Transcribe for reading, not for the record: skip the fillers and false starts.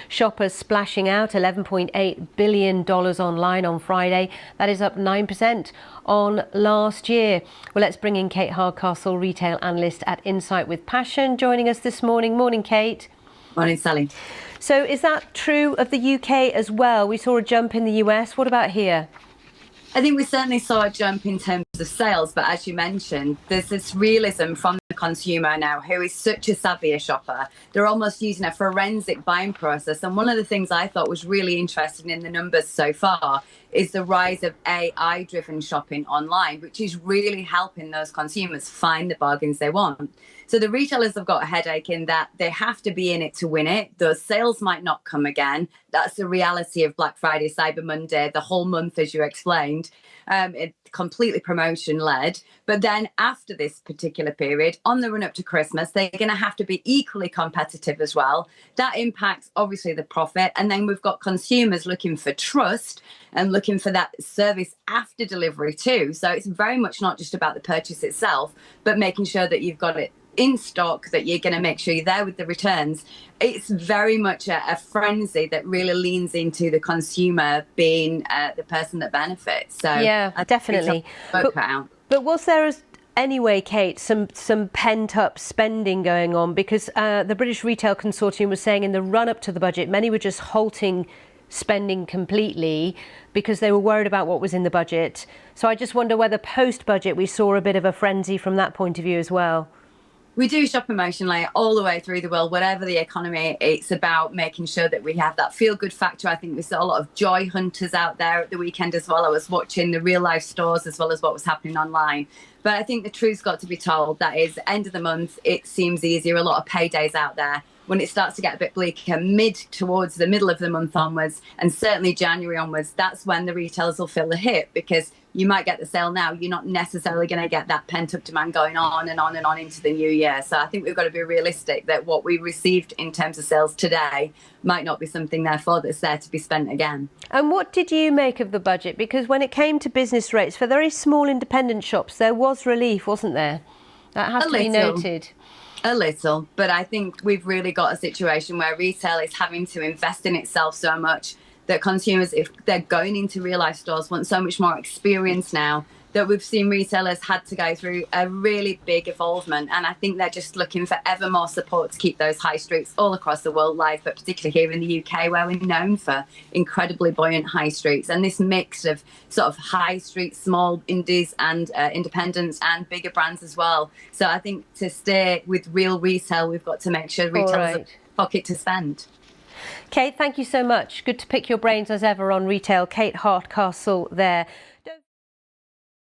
Shoppers splashing out $11.8 billion online on Friday. That is up 9% on last year. Well, let's bring in Kate Hardcastle, retail analyst at Insight with Passion, joining us this morning. Morning, Kate. Morning, Sally. So is that true of the UK as well? We saw a jump in the US. What about here? I think we certainly saw a jump in terms of sales, but as you mentioned, there's this realism from the consumer now who is such a savvy shopper. They're almost using a forensic buying process. And one of the things I thought was really interesting in the numbers so far is the rise of AI-driven shopping online, which is really helping those consumers find the bargains they want. So the retailers have got a headache in that they have to be in it to win it. Those sales might not come again. That's the reality of Black Friday, Cyber Monday, the whole month, as you explained. It's completely promotion-led. But then after this particular period, on the run-up to Christmas, they're going to have to be equally competitive as well. That impacts, obviously, the profit. And then we've got consumers looking for trust and looking for that service after delivery too. So it's very much not just about the purchase itself, but making sure that you've got it in stock, that you're going to make sure you're there with the returns. It's very much a frenzy that really leans into the consumer being the person that benefits. So yeah, definitely. But was there anyway, Kate, some pent-up spending going on? Because the British Retail Consortium was saying in the run-up to the budget, many were just halting spending completely because they were worried about what was in the budget. So I just wonder whether post-budget we saw a bit of a frenzy from that point of view as well. We do shop emotionally all the way through the world, whatever the economy. It's about making sure that we have that feel-good factor. I think we saw a lot of joy hunters out there at the weekend as well. I was watching the real-life stores as well as what was happening online. But I think the truth's got to be told. That is, end of the month, it seems easier. A lot of paydays out there. When it starts to get a bit bleaker, towards the middle of the month onwards, and certainly January onwards, that's when the retailers will feel the hit, because you might get the sale now. You're not necessarily going to get that pent-up demand going on and on and on into the new year. So I think we've got to be realistic that what we received in terms of sales today might not be something, therefore, that's there to be spent again. And what did you make of the budget? Because when it came to business rates, for very small independent shops, there was relief, wasn't there? That has to be noted. A little, but I think we've really got a situation where retail is having to invest in itself so much that consumers, if they're going into real life stores, want so much more experience now, that we've seen retailers had to go through a really big evolvement. And I think they're just looking for ever more support to keep those high streets all across the world live, but particularly here in the UK, where we're known for incredibly buoyant high streets. And this mix of sort of high street, small indies and independents and bigger brands as well. So I think to stay with real retail, we've got to make sure retailers have a pocket to spend. Kate, thank you so much. Good to pick your brains as ever on retail. Kate Hardcastle there.